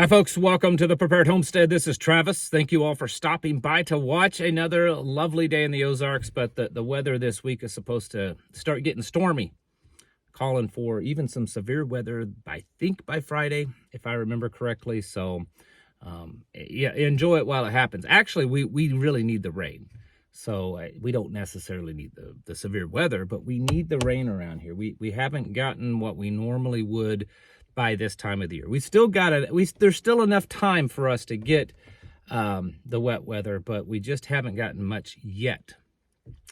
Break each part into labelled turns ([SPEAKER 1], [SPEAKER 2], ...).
[SPEAKER 1] Hi folks, welcome to the Prepared Homestead. This is Travis. Thank you all for stopping by to watch another lovely day in the Ozarks, but the weather this week is supposed to start getting stormy. Calling for even some severe weather, I think by Friday, if I remember correctly. So yeah, enjoy it while it happens. Actually, we really need the rain. So we don't necessarily need the severe weather, but we need the rain around here. We haven't gotten what we normally would by this time of the year. We still got it. There's still enough time for us to get the wet weather, but we just haven't gotten much yet.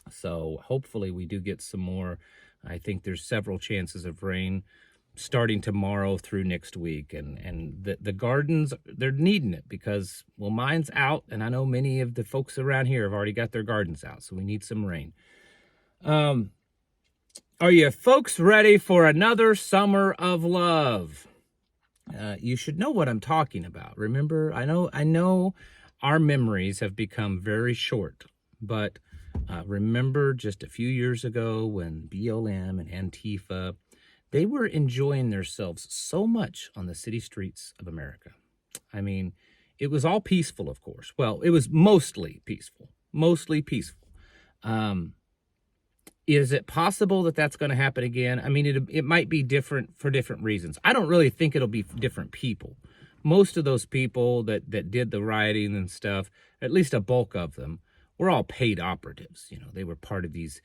[SPEAKER 1] So hopefully we do get some more. I think there's several chances of rain starting tomorrow through next week, and the gardens, they're needing it because, well, mine's out, and I know many of the folks around here have already got their gardens out, so we need some rain. Are you folks ready for another summer of love? You should know what I'm talking about. Remember, I know our memories have become very short, but remember just a few years ago when BLM and Antifa, they were enjoying themselves so much on the city streets of America. I mean, it was all peaceful, of course. Well, it was mostly peaceful, Is it possible that that's going to happen again? I mean, it might be different for different reasons. I don't really think it'll be different people. Most of those people that did the rioting and stuff, at least a bulk of them, were all paid operatives. You know, they were part of these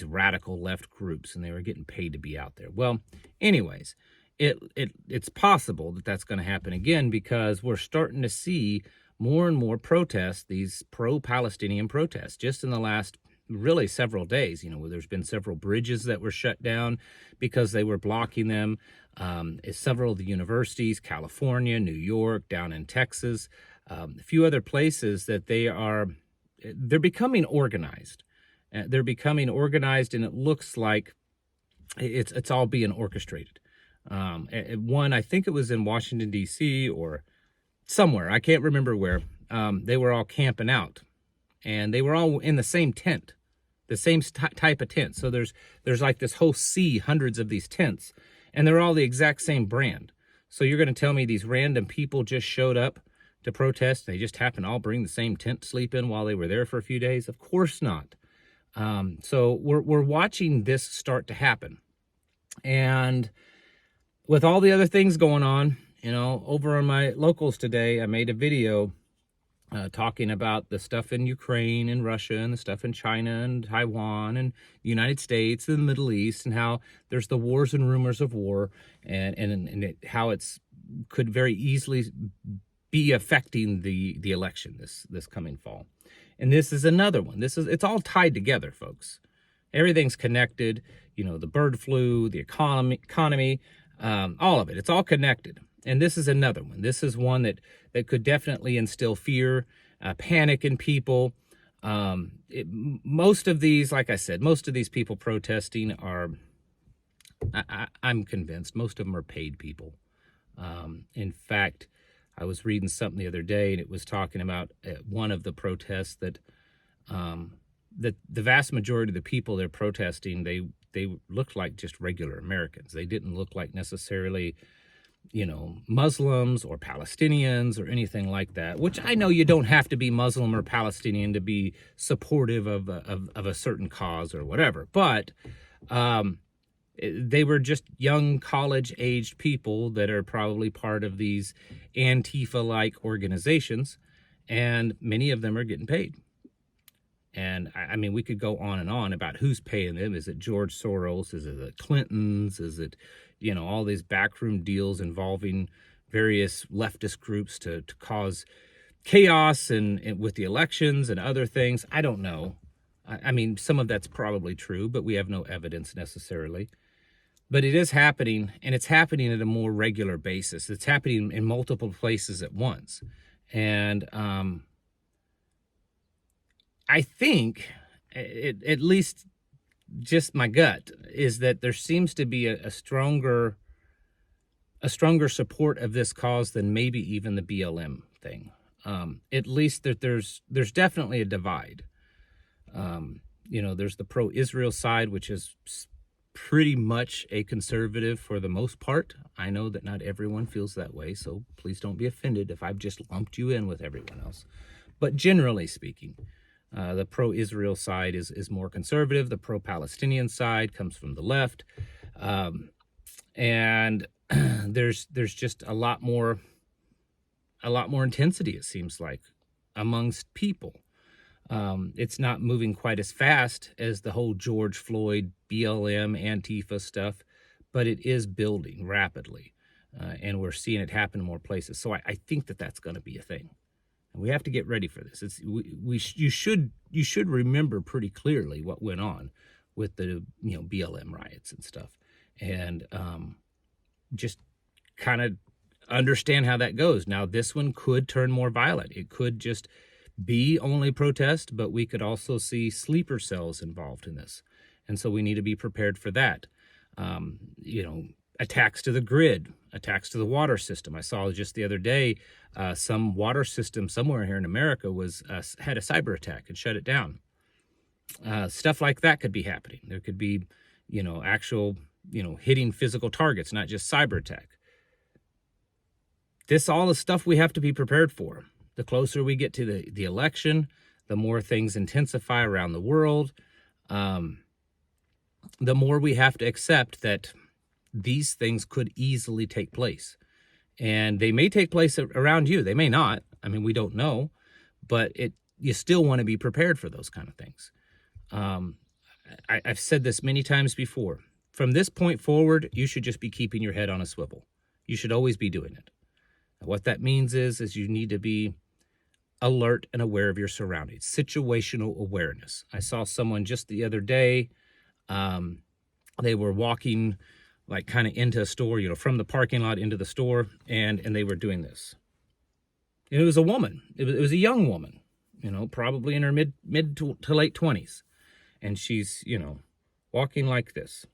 [SPEAKER 1] radical left groups, and they were getting paid to be out there. Well, anyways, it's possible that that's going to happen again because we're starting to see more and more protests, these pro-Palestinian protests, just in the last really several days. You know, there's been several bridges that were shut down because they were blocking them. Several of the universities, California, New York, down in Texas, a few other places that they're becoming organized. They're becoming organized, and it looks like it's all being orchestrated. One, I think it was in Washington, D.C. or somewhere. I can't remember where. They were all camping out. And they were all in the same tent, the same type of tent. So there's like this whole sea, hundreds of these tents, and they're all the exact same brand. So you're going to tell me these random people just showed up to protest, and they just happened to all bring the same tent to sleep in while they were there for a few days? Of course not. So we're watching this start to happen. And with all the other things going on, you know, over on my locals today, I made a video talking about the stuff in Ukraine and Russia and the stuff in China and Taiwan and the United States and the Middle East, and how there's the wars and rumors of war, and how it's could very easily be affecting the election this coming fall. And this is another one. It's all tied together, folks. Everything's connected. You know, the bird flu, the economy, all of it. It's all connected. And this is another one. This is one that could definitely instill fear, panic in people. Most of these, like I said, most of these people protesting are, I'm convinced, most of them are paid people. In fact, I was reading something the other day, and it was talking about one of the protests that the vast majority of the people they're protesting, they looked like just regular Americans. They didn't look like necessarily, you know, Muslims or Palestinians or anything like that, which I know you don't have to be Muslim or Palestinian to be supportive of a certain cause or whatever. But they were just young college-aged people that are probably part of these Antifa-like organizations, and many of them are getting paid. And I mean, we could go on and on about who's paying them. Is it George Soros? Is it the Clintons? Is it, you know, all these backroom deals involving various leftist groups to cause chaos and with the elections and other things? I don't know. I mean, some of that's probably true, but we have no evidence necessarily. But it is happening, and it's happening at a more regular basis. It's happening in multiple places at once. And I think, at least just my gut, is that there seems to be a stronger support of this cause than maybe even the BLM thing. At least that there's definitely a divide. You know, there's the pro-Israel side, which is pretty much a conservative for the most part. I know that not everyone feels that way, so please don't be offended if I've just lumped you in with everyone else. But generally speaking, the pro-Israel side is more conservative. The pro-Palestinian side comes from the left. And there's just a lot more intensity, it seems like, amongst people. It's not moving quite as fast as the whole George Floyd, BLM, Antifa stuff, but it is building rapidly, and we're seeing it happen in more places. So I think that that's going to be a thing, and we have to get ready for this. You should remember pretty clearly what went on with the BLM riots and stuff, and just kind of understand how that goes. Now, this one could turn more violent. It could just be only protest, but we could also see sleeper cells involved in this. And so we need to be prepared for that. Attacks to the grid, attacks to the water system. I saw just the other day, some water system somewhere here in America had a cyber attack and shut it down. Stuff like that could be happening. There could be, actual, hitting physical targets, not just cyber attack. This all is stuff we have to be prepared for. The closer we get to the election, the more things intensify around the world, the more we have to accept that these things could easily take place. And they may take place around you. They may not. I mean, we don't know. But you still want to be prepared for those kind of things. I've said this many times before. From this point forward, you should just be keeping your head on a swivel. You should always be doing it. What that means is you need to be alert and aware of your surroundings. Situational awareness. I saw someone just the other day. They were walking like kind of into a store, from the parking lot into the store, and they were doing this. And it was a woman. It was a young woman, probably in her mid to late 20s. And she's, walking like this.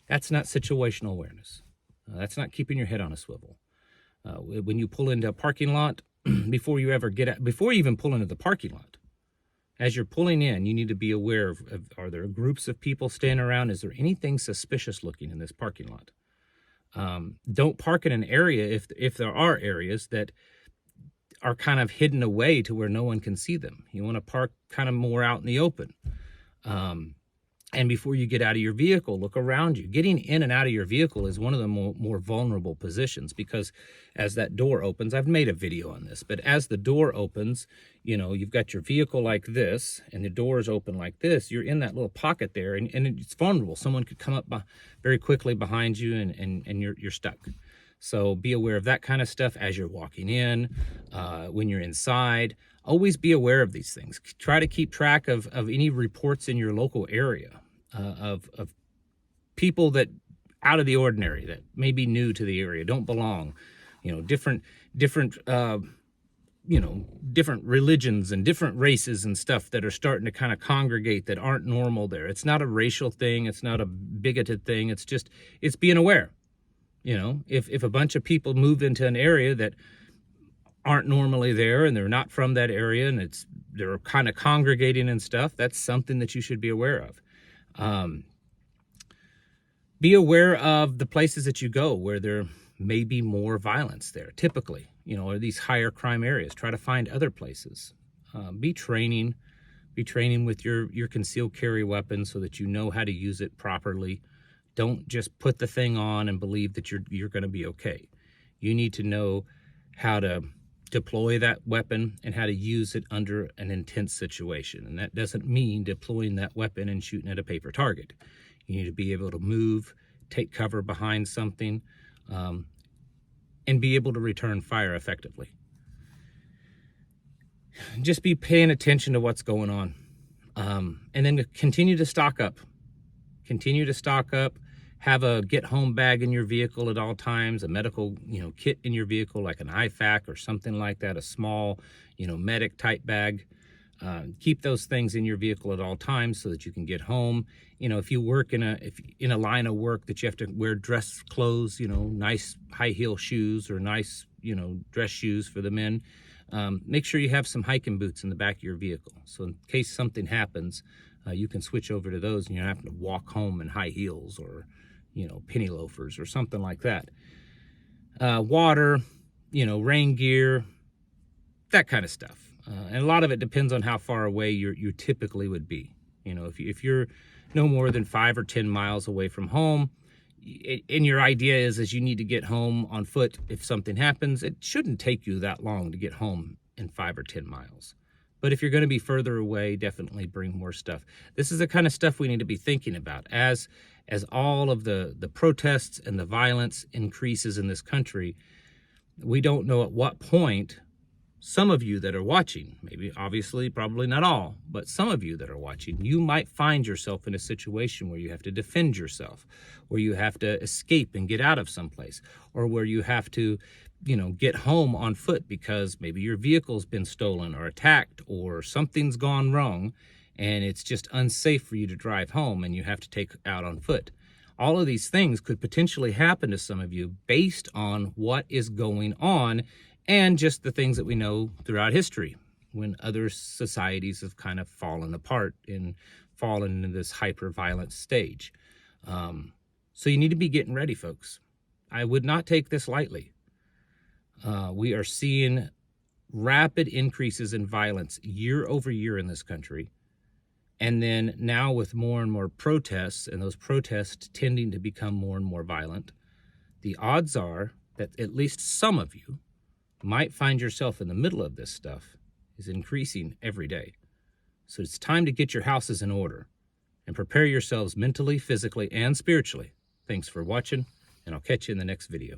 [SPEAKER 1] That's not situational awareness. That's not keeping your head on a swivel. When you pull into a parking lot, before you even pull into the parking lot, as you're pulling in, you need to be aware of are there groups of people standing around? Is there anything suspicious looking in this parking lot? Don't park in an area if there are areas that are kind of hidden away to where no one can see them. You want to park kind of more out in the open. And before you get out of your vehicle, look around you. Getting in and out of your vehicle is one of the more vulnerable positions, because as that door opens, I've made a video on this, but as the door opens, you've got your vehicle like this and the doors open like this. You're in that little pocket there, and it's vulnerable. Someone could come up very quickly behind you and you're stuck. So be aware of that kind of stuff as you're walking in, when you're inside. Always be aware of these things. Try to keep track of any reports in your local area of people that out of the ordinary, that may be new to the area, don't belong, different religions and different races and stuff that are starting to kind of congregate that aren't normal there. It's not a racial thing. It's not a bigoted thing. It's being aware. If a bunch of people move into an area that aren't normally there and they're not from that area and they're kind of congregating and stuff, that's something that you should be aware of. Be aware of the places that you go where there may be more violence there, typically, or these higher crime areas. Try to find other places. Be training with your concealed carry weapon so that you know how to use it properly. Don't just put the thing on and believe that you're going to be okay. You need to know how to deploy that weapon and how to use it under an intense situation. And that doesn't mean deploying that weapon and shooting at a paper target. You need to be able to move, take cover behind something, and be able to return fire effectively. Just be paying attention to what's going on. And then continue to stock up. Have a get-home bag in your vehicle at all times, a medical, kit in your vehicle, like an IFAK or something like that, a small, medic-type bag. Keep those things in your vehicle at all times so that you can get home. If you work in a line of work that you have to wear dress clothes, nice high-heel shoes or nice, dress shoes for the men, make sure you have some hiking boots in the back of your vehicle. So in case something happens, You can switch over to those and you're not having to walk home in high heels or, penny loafers or something like that. Water, rain gear, that kind of stuff. And a lot of it depends on how far away you typically would be. If you're no more than 5 or 10 miles away from home, and your idea is you need to get home on foot if something happens, it shouldn't take you that long to get home in 5 or 10 miles. But if you're going to be further away, definitely bring more stuff. This is the kind of stuff we need to be thinking about. As all of the protests and the violence increases in this country, we don't know at what point some of you that are watching, maybe obviously probably not all, but some of you that are watching, you might find yourself in a situation where you have to defend yourself, where you have to escape and get out of someplace, or where you have to, get home on foot because maybe your vehicle's been stolen or attacked or something's gone wrong and it's just unsafe for you to drive home and you have to take out on foot. All of these things could potentially happen to some of you based on what is going on and just the things that we know throughout history when other societies have kind of fallen apart and fallen into this hyper-violent stage. So you need to be getting ready, folks. I would not take this lightly. We are seeing rapid increases in violence year over year in this country. And then now with more and more protests, and those protests tending to become more and more violent, the odds are that at least some of you might find yourself in the middle of this stuff is increasing every day. So it's time to get your houses in order and prepare yourselves mentally, physically, and spiritually. Thanks for watching, and I'll catch you in the next video.